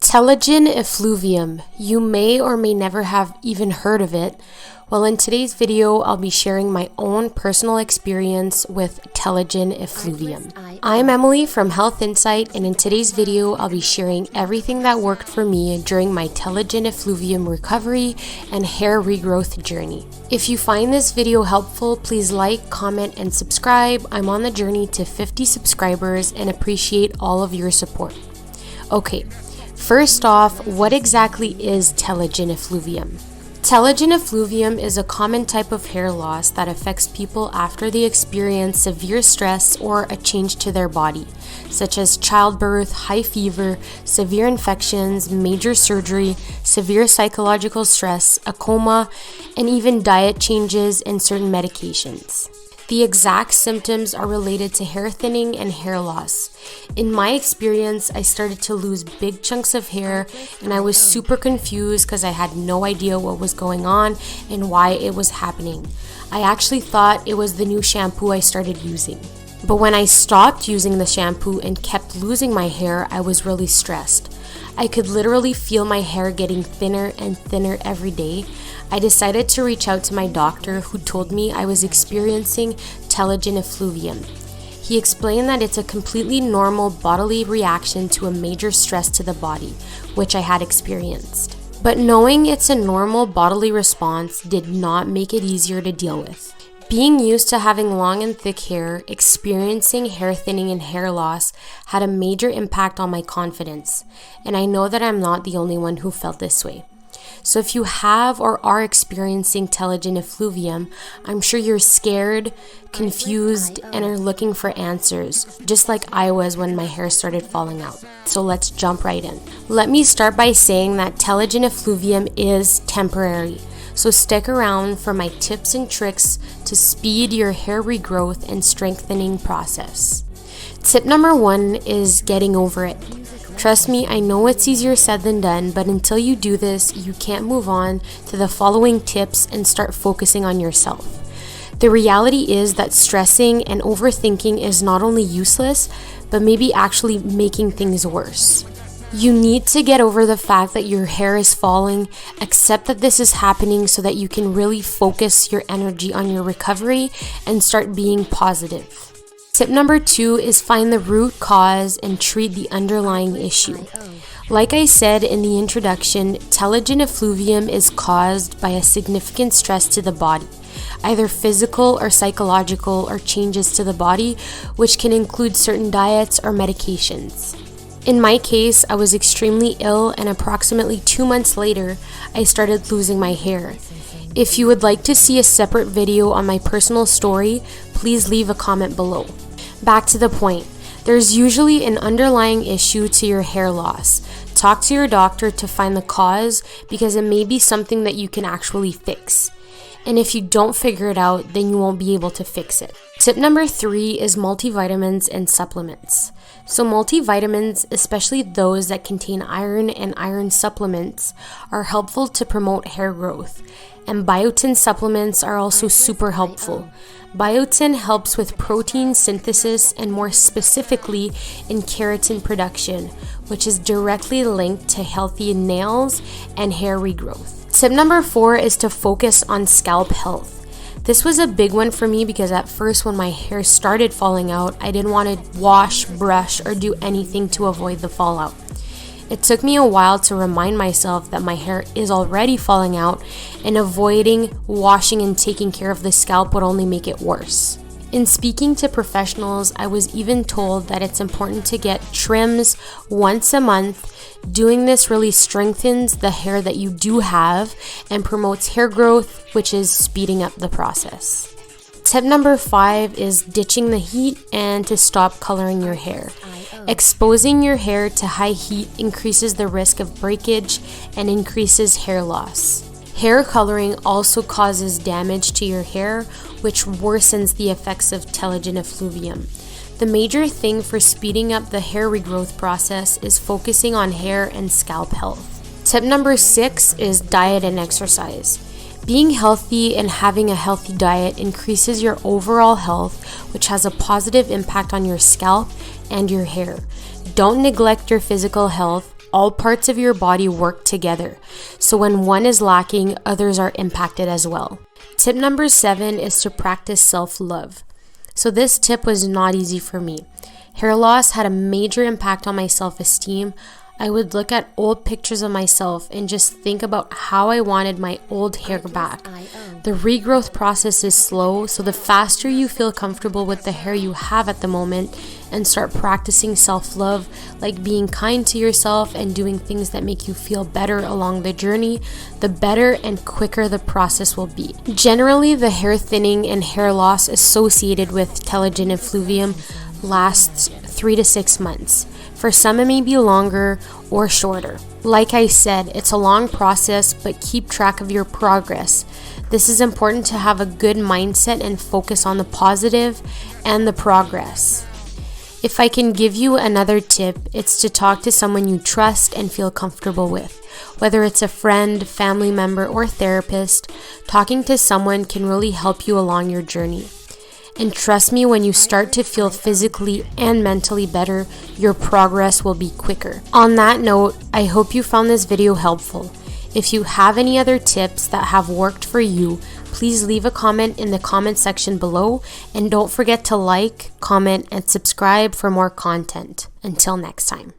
Telogen Effluvium. You may or may never have even heard of it. Well, in today's video, I'll be sharing my own personal experience with Telogen Effluvium. I'm Emily from Health Insight, and in today's video, I'll be sharing everything that worked for me during my Telogen Effluvium recovery and hair regrowth journey. If you find this video helpful, please like, comment, and subscribe. I'm on the journey to 50 subscribers and appreciate all of your support. Okay, first off, what exactly is Telogen Effluvium? Telogen effluvium is a common type of hair loss that affects people after they experience severe stress or a change to their body, such as childbirth, high fever, severe infections, major surgery, severe psychological stress, a coma, and even diet changes and certain medications. The exact symptoms are related to hair thinning and hair loss. In my experience, I started to lose big chunks of hair and I was super confused because I had no idea what was going on and why it was happening. I actually thought it was the new shampoo I started using. But when I stopped using the shampoo and kept losing my hair, I was really stressed. I could literally feel my hair getting thinner and thinner every day. I decided to reach out to my doctor, who told me I was experiencing telogen effluvium. He explained that it's a completely normal bodily reaction to a major stress to the body, which I had experienced. But knowing it's a normal bodily response did not make it easier to deal with. Being used to having long and thick hair, experiencing hair thinning and hair loss had a major impact on my confidence, and I know that I'm not the only one who felt this way. So if you have or are experiencing telogen effluvium, I'm sure you're scared, confused, and are looking for answers, just like I was when my hair started falling out. So let's jump right in. Let me start by saying that telogen effluvium is temporary. So stick around for my tips and tricks to speed your hair regrowth and strengthening process. Tip number 1 is getting over it. Trust me, I know it's easier said than done, but until you do this, you can't move on to the following tips and start focusing on yourself. The reality is that stressing and overthinking is not only useless, but maybe actually making things worse. You need to get over the fact that your hair is falling, accept that this is happening so that you can really focus your energy on your recovery and start being positive. Tip number 2 is find the root cause and treat the underlying issue. Like I said in the introduction, telogen effluvium is caused by a significant stress to the body, either physical or psychological, or changes to the body, which can include certain diets or medications. In my case, I was extremely ill, and approximately 2 months later, I started losing my hair. If you would like to see a separate video on my personal story, please leave a comment below. Back to the point, there's usually an underlying issue to your hair loss. Talk to your doctor to find the cause, because it may be something that you can actually fix. And if you don't figure it out, then you won't be able to fix it. Tip number 3 is multivitamins and supplements. So multivitamins, especially those that contain iron and iron supplements, are helpful to promote hair growth. And biotin supplements are also super helpful. Biotin helps with protein synthesis and more specifically in keratin production, which is directly linked to healthy nails and hair regrowth. Tip number 4 is to focus on scalp health. This was a big one for me because at first when my hair started falling out, I didn't want to wash, brush, or do anything to avoid the fallout. It took me a while to remind myself that my hair is already falling out, and avoiding washing and taking care of the scalp would only make it worse. In speaking to professionals, I was even told that it's important to get trims once a month. Doing this really strengthens the hair that you do have and promotes hair growth, which is speeding up the process. Tip number 5 is ditching the heat and to stop coloring your hair. Exposing your hair to high heat increases the risk of breakage and increases hair loss. Hair coloring also causes damage to your hair, which worsens the effects of telogen effluvium. The major thing for speeding up the hair regrowth process is focusing on hair and scalp health. Tip number 6 is diet and exercise. Being healthy and having a healthy diet increases your overall health, which has a positive impact on your scalp and your hair. Don't neglect your physical health. all parts of your body work together. So when one is lacking, others are impacted as well. Tip number 7 is to practice self-love. So this tip was not easy for me. Hair loss had a major impact on my self-esteem. I would look at old pictures of myself and just think about how I wanted my old hair back. The regrowth process is slow, so the faster you feel comfortable with the hair you have at the moment and start practicing self-love, like being kind to yourself and doing things that make you feel better along the journey, the better and quicker the process will be. Generally, the hair thinning and hair loss associated with telogen effluvium lasts 3 to 6 months. For some, it may be longer or shorter. Like I said, it's a long process, but keep track of your progress. This is important to have a good mindset and focus on the positive and the progress. If I can give you another tip, it's to talk to someone you trust and feel comfortable with. Whether it's a friend, family member, or therapist, talking to someone can really help you along your journey. And trust me, when you start to feel physically and mentally better, your progress will be quicker. On that note, I hope you found this video helpful. If you have any other tips that have worked for you, please leave a comment in the comment section below, and don't forget to like, comment, and subscribe for more content. Until next time.